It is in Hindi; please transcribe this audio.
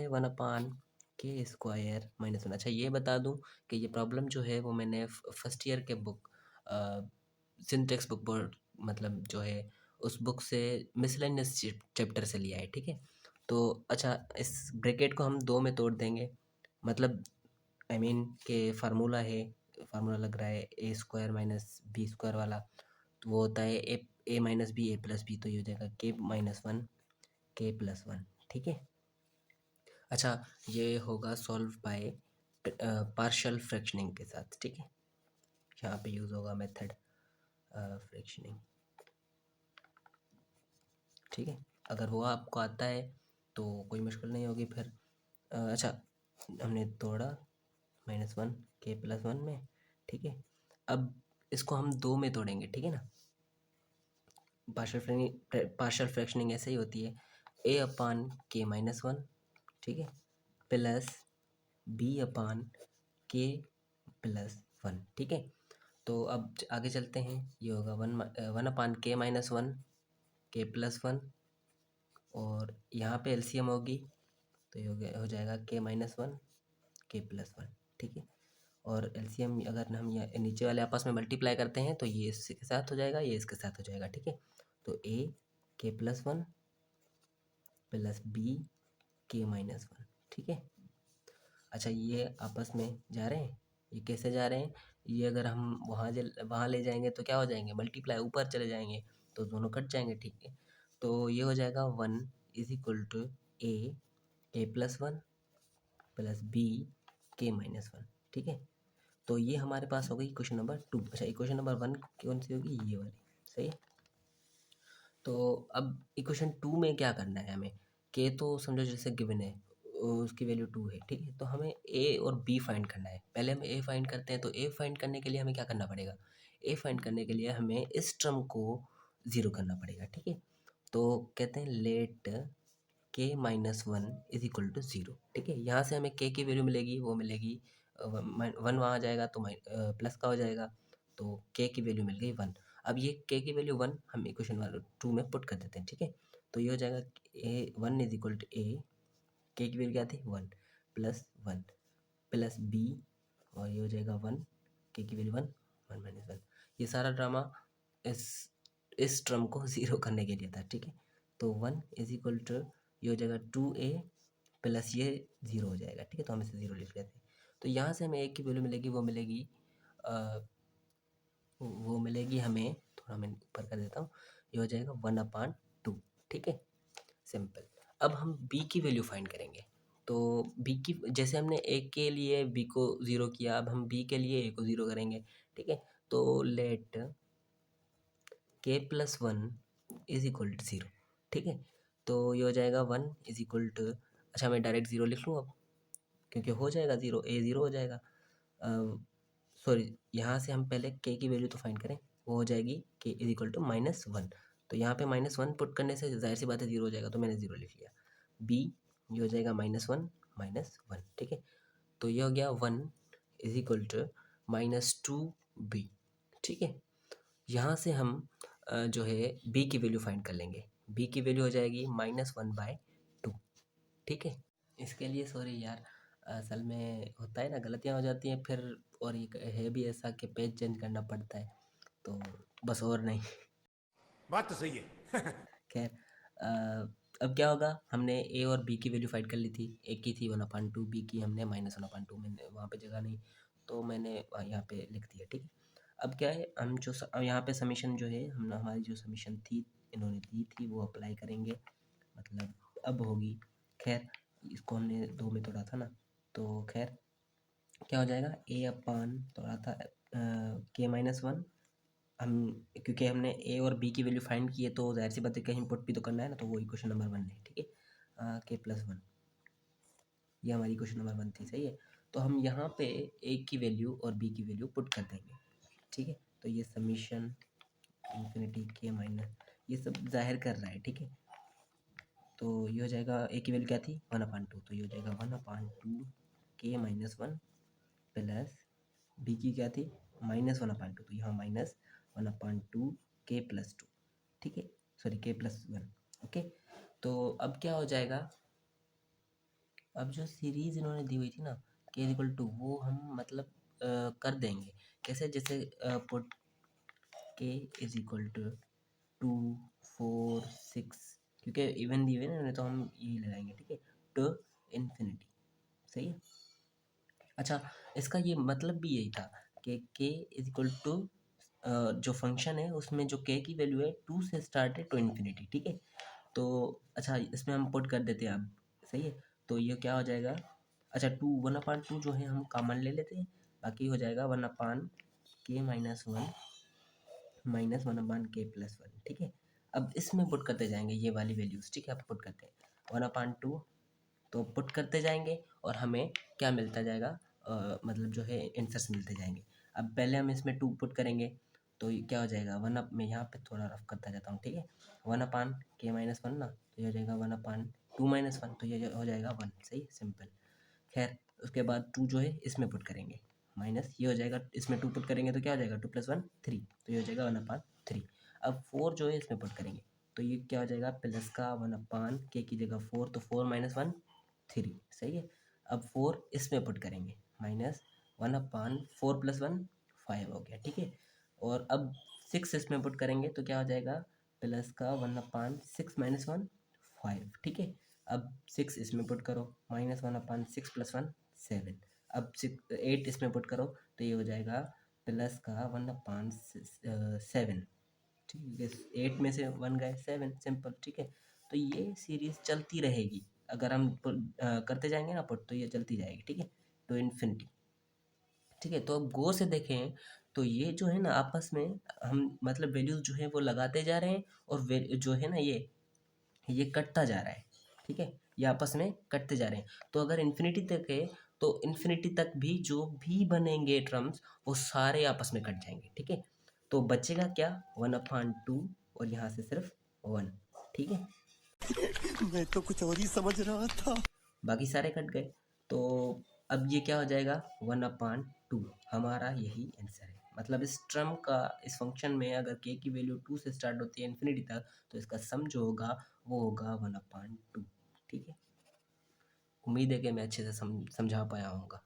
वन अपान के स्क्वायर माइनस वन। अच्छा ये बता दूं कि ये प्रॉब्लम जो है वो मैंने फर्स्ट ईयर के बुक सिंटेक्स बुक बोर्ड मतलब जो है उस बुक से मिसलेनियस चैप्टर से लिया है, ठीक है। तो अच्छा इस ब्रैकेट को हम दो में तोड़ देंगे, मतलब आई मीन के फार्मूला है, फार्मूला लग रहा है ए स्क्वायर माइनस बी स्क्वायर वाला, तो वो होता है ए माइनस बी ए प्लस बी, तो ये हो जाएगा के माइनस वन के प्लस वन, ठीक है। अच्छा ये होगा सॉल्व बाय पार्शियल फ्रैक्शनिंग के साथ, ठीक है। यहाँ पे यूज़ होगा मेथड फ्रैक्शनिंग, ठीक है। अगर वो आपको आता है तो कोई मुश्किल नहीं होगी फिर। अच्छा हमने तोड़ा माइनस वन के प्लस वन में, ठीक है। अब इसको हम दो में तोड़ेंगे, ठीक है ना। पार्शियल फ्रैक्शनिंग ऐसे ही होती है, ए अपान के माइनस वन, ठीक है, प्लस बी अपान के प्लस वन, ठीक है। तो अब आगे चलते हैं, ये होगा वन अपान के माइनस वन के प्लस वन, और यहाँ पे एलसीएम होगी तो ये हो जाएगा के माइनस वन के प्लस वन, ठीक है। और एलसीएम अगर हम यहाँ नीचे वाले आपस में मल्टीप्लाई करते हैं तो ये इसके साथ हो जाएगा, ये इसके साथ हो जाएगा, ठीक है। तो ए के plus one plus B K minus one, ठीक है। अच्छा ये आपस में जा रहे हैं, ये कैसे जा रहे हैं, ये अगर हम वहाँ ले जाएंगे तो क्या हो जाएंगे, मल्टीप्लाई ऊपर चले जाएंगे तो दोनों कट जाएंगे, ठीक है। तो ये हो जाएगा one is equal to A plus one plus B K minus one, ठीक है। तो ये हमारे पास हो गई इक्वेशन नंबर टू। अच्छा इक्वेशन नंबर वन कौन सी होगी, ये वाली, सही है। तो अब इक्वेशन टू में क्या करना है हमें, के तो समझो जैसे गिवन है, उसकी वैल्यू टू है, ठीक है। तो हमें ए और बी फाइंड करना है। पहले हम ए फाइंड करते हैं, तो ए फाइंड करने के लिए हमें क्या करना पड़ेगा, ए फाइंड करने के लिए हमें इस टर्म को ज़ीरो करना पड़ेगा, ठीक है। तो कहते हैं let K minus one is equal to zero, ठीक है। यहाँ से हमें के की वैल्यू मिलेगी, वो मिलेगी वन, वहाँ जाएगा तो प्लस का हो जाएगा, तो के की वैल्यू मिल गई वन। अब ये के की वैल्यू वन हम इक्वेशन वाले टू में पुट कर देते हैं, ठीक है। तो ये हो जाएगा ए वन इज इक्वल टू ए, के की वैल्यू क्या थी वन प्लस बी, और ये हो जाएगा वन, के की value one, one minus one. ये सारा ड्रामा इस इस टर्म को ज़ीरो करने के लिए था, ठीक है। तो वन इज इक्वल टू ये हो जाएगा टू ए प्लस ये ज़ीरो हो जाएगा, ठीक है। तो हम इसे ज़ीरो लिख लेते हैं। तो यहाँ से हमें ए की वैल्यू मिलेगी, वो मिलेगी हमें, थोड़ा मैं ऊपर कर देता हूँ, ये हो जाएगा वन अपान टू, ठीक है, सिंपल। अब हम बी की वैल्यू फाइंड करेंगे। तो बी की जैसे हमने ए के लिए बी को ज़ीरो किया, अब हम बी के लिए ए को ज़ीरो करेंगे, ठीक है। तो let K plus one is equal to zero, ठीक है। तो ये हो जाएगा वन इज इक्वल टू, अच्छा मैं डायरेक्ट ज़ीरो लिख लूँ अब, क्योंकि हो जाएगा ज़ीरो, ए ज़ीरो हो जाएगा। सॉरी यहाँ से हम पहले के की वैल्यू तो फाइंड करें, वो हो जाएगी K is equal to minus one. तो यहाँ पे माइनस वन पुट करने से जाहिर सी बात है ज़ीरो हो जाएगा, तो मैंने ज़ीरो लिख लिया। बी ये हो जाएगा माइनस वन, ठीक है। तो ये हो गया one is equal to minus two B, ठीक है। यहाँ से हम जो है बी की वैल्यू फाइंड कर लेंगे। बी की वैल्यू हो जाएगी माइनस वन बाय टू, ठीक है। इसके लिए सॉरी यार, असल में होता है ना, गलतियाँ हो जाती हैं फिर, और ये है भी ऐसा कि पेज चेंज करना पड़ता है, तो बस और नहीं। बात तो सही है। खैर अब क्या होगा, हमने ए और बी की वैल्यू फाइंड कर ली थी, ए की थी वन अपान टू, बी की हमने माइनस वन अपान टू, मैंने वहाँ पे जगह नहीं तो मैंने यहाँ पे लिख दिया, ठीक है। अब क्या है, हम जो अब यहाँ पे समीशन जो है, हम हमारी जो समीशन थी इन्होंने दी थी वो अप्लाई करेंगे, मतलब अब होगी। खैर इसको हमने दो में तोड़ा था ना, तो खैर क्या हो जाएगा, ए अपान तोड़ा था के माइनस वन, हम क्योंकि हमने ए और बी की वैल्यू फाइंड की है तो जाहिर सी बात है कहीं पुट भी तो करना है ना, तो वो इक्वेशन नंबर वन है, ठीक है। के प्लस वन, ये हमारी इक्वेशन नंबर वन थी, सही है। तो हम यहाँ पे ए की वैल्यू और बी की वैल्यू पुट कर देंगे, ठीक है। तो ये समीशन इन्फिनिटी के माइनस ये सब जाहिर कर रहा है, ठीक है। तो ये हो जाएगा ए की वैल्यू क्या थी वन अपान टू, तो ये हो जाएगा वन अपान टू के माइनस वन प्लस बी की क्या थी माइनस वन अपान टू, तो यहाँ माइनस वन अपान टू के प्लस टू, ठीक है, सॉरी के प्लस वन, ओके। तो अब क्या हो जाएगा, अब जो सीरीज़ इन्होंने दी हुई थी ना के इज इक्वल टू, वो हम मतलब कर देंगे कैसे, जैसे पुट के इज इक्वल टू 2 4 6, क्योंकि इवन दी हुई है ना तो हम यही लगाएंगे, ठीक है, टू इन्फिनिटी। सही है। अच्छा, इसका ये मतलब भी यही था कि के इज इक्वल टू जो फंक्शन है उसमें जो के की वैल्यू है 2 से स्टार्ट है टू इन्फिनिटी, ठीक है। तो अच्छा, इसमें हम पुट कर देते हैं अब। सही है। तो ये क्या हो जाएगा, अच्छा 1/2 जो है हम कॉमन ले लेते हैं, बाकी हो जाएगा 1/k -1 -1/k+1, ठीक है। अब इसमें पुट करते जाएंगे ये वाली वैल्यूज़, ठीक है। अब पुट करते हैं 1/2, तो पुट करते जाएंगे और हमें क्या मिलता जाएगा, मतलब जो है आंसर्स मिलते जाएंगे। अब पहले हम इसमें 2 पुट करेंगे, तो ये क्या हो जाएगा, मैं यहाँ पे थोड़ा रफ करता जाता हूँ, ठीक है। 1/k-1 ना, तो ये हो जाएगा 1/2 - 1, तो ये हो जाएगा 1। सही, सिंपल। खैर, उसके बाद 2 जो है इसमें पुट करेंगे, माइनस ये हो जाएगा, इसमें 2 पुट करेंगे तो क्या हो जाएगा, 2 + 1 3, तो ये हो जाएगा 1/3। अब 4 जो है इसमें पुट करेंगे, तो ये क्या हो जाएगा, प्लस का 1/k की जगह 4, तो 4 - 1 3। सही है। अब 4 इसमें पुट करेंगे, -1/4 + 1 5 हो गया, ठीक है। और अब 6 इसमें पुट करेंगे तो क्या हो जाएगा, प्लस का 1/6 - 1 5, ठीक है। अब 6 इसमें पुट करो, -1/6 + 1 7। अब 8 इसमें पुट करो तो ये हो जाएगा प्लस का 1/7, ठीक है। 8 में से 1 गए 7, सिंपल, ठीक है। तो ये सीरीज़ चलती रहेगी, अगर हम करते जाएंगे ना पुट, तो ये चलती जाएगी, ठीक है, टू इन्फिनिटी। ठीक है। तो अब गौर से देखें तो ये जो है ना आपस में हम मतलब वैल्यूज़ जो है वो लगाते जा रहे हैं, और जो है ना ये कटता जा रहा है, ठीक है। ये आपस में कटते जा रहे हैं। तो अगर इन्फिनिटी तक है तो इन्फिनिटी तक भी जो भी बनेंगे टर्म्स वो सारे आपस में कट जाएंगे, ठीक है। तो बचेगा क्या, 1/2 और यहाँ से सिर्फ 1, ठीक है। मैं तो कुछ और ही समझ रहा था। बाकी सारे कट गए। तो अब ये क्या हो जाएगा, 1/2, हमारा यही आंसर है। मतलब इस टर्म का, इस फंक्शन में अगर के की वैल्यू 2 से स्टार्ट होती है इन्फिनिटी तक, तो इसका सम जो होगा वो होगा 1/2, ठीक है। उम्मीद है कि मैं अच्छे से समझा पाया हूँगा।